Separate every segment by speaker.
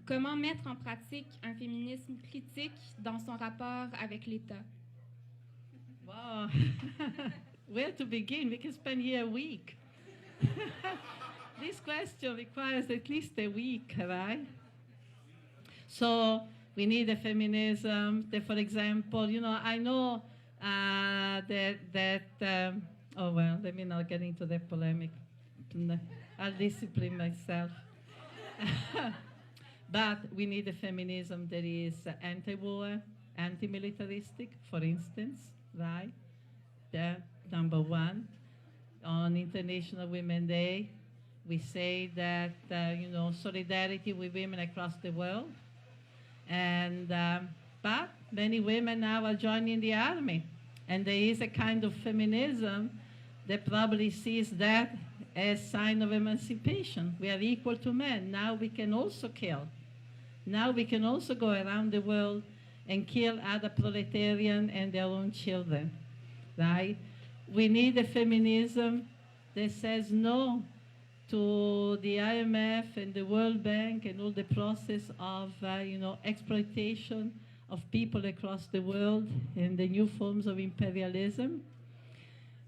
Speaker 1: comment mettre en pratique un féminisme critique dans son rapport avec l'État?
Speaker 2: Wow. Where to begin? We can spend here a week. This question requires at least a week, right? So we need a feminism that, for example, I know oh, well, let me not get into that polemic. I'll discipline myself. But we need a feminism that is anti-war, anti-militaristic, for instance, right? Number one. On International Women's Day, we say that, solidarity with women across the world. And, but many women now are joining the army. And there is a kind of feminism that probably sees that as a sign of emancipation. We are equal to men. Now we can also kill. Now we can also go around the world and kill other proletarians and their own children, right? We need a feminism that says no to the IMF and the World Bank and all the process of, exploitation of people across the world and the new forms of imperialism.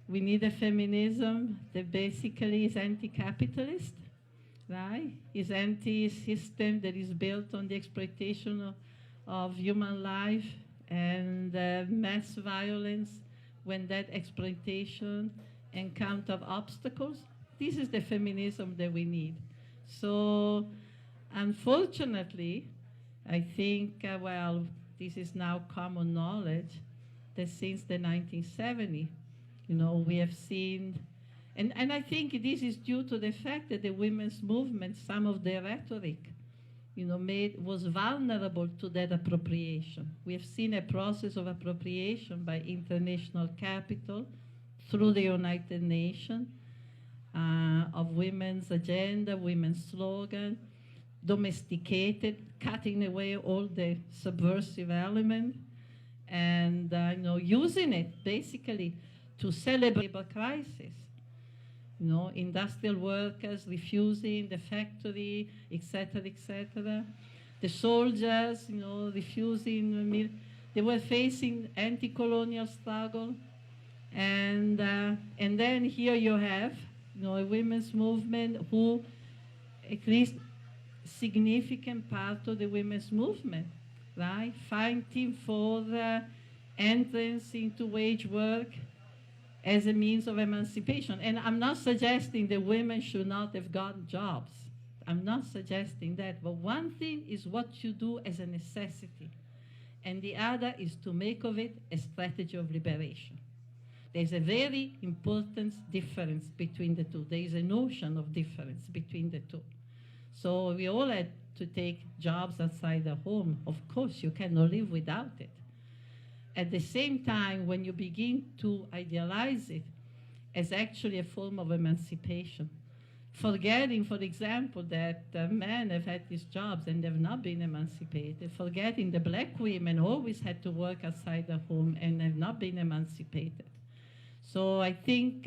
Speaker 2: We need a feminism that basically is anti-capitalist, right? Is anti-system that is built on the exploitation of human life and mass violence when that exploitation encounters obstacles. This is the feminism that we need. So, unfortunately, I think, this is now common knowledge that since the 1970s, we have seen, and I think this is due to the fact that the women's movement, some of their rhetoric, was vulnerable to that appropriation. We have seen a process of appropriation by international capital through the United Nations of women's agenda, women's slogan, domesticated, cutting away all the subversive element, and using it basically to celebrate the crisis. Industrial workers refusing the factory, etc., etc. The soldiers, refusing. They were facing anti-colonial struggle, and then here you have, a women's movement who, at least, significant part of the women's movement, right, fighting for entrance into wage work as a means of emancipation. And I'm not suggesting that women should not have gotten jobs. I'm not suggesting that. But one thing is what you do as a necessity, and the other is to make of it a strategy of liberation. There's a very important difference between the two. There is a notion of difference between the two. So we all had to take jobs outside the home. Of course, you cannot live without it. At the same time, when you begin to idealize it as actually a form of emancipation, forgetting, for example, that men have had these jobs and have not been emancipated, forgetting the black women always had to work outside the home and have not been emancipated. So I think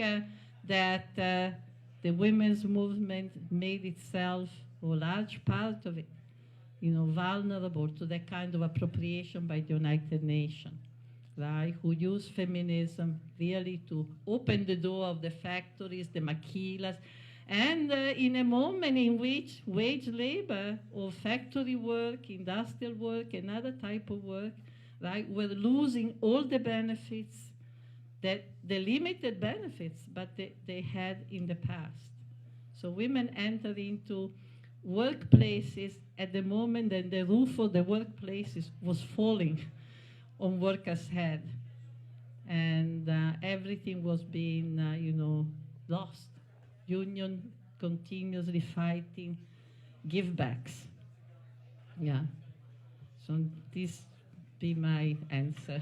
Speaker 2: that the women's movement made itself, or a large part of it, vulnerable to that kind of appropriation by the United Nations, right? Who use feminism really to open the door of the factories, the maquilas, and in a moment in which wage labor or factory work, industrial work, and other type of work, right, were losing all the benefits, that the limited benefits, but they had in the past. So women entered into workplaces at the moment that the roof of the workplaces was falling on workers' head, and everything was being, lost. Union continuously fighting givebacks. Yeah. So this be my answer.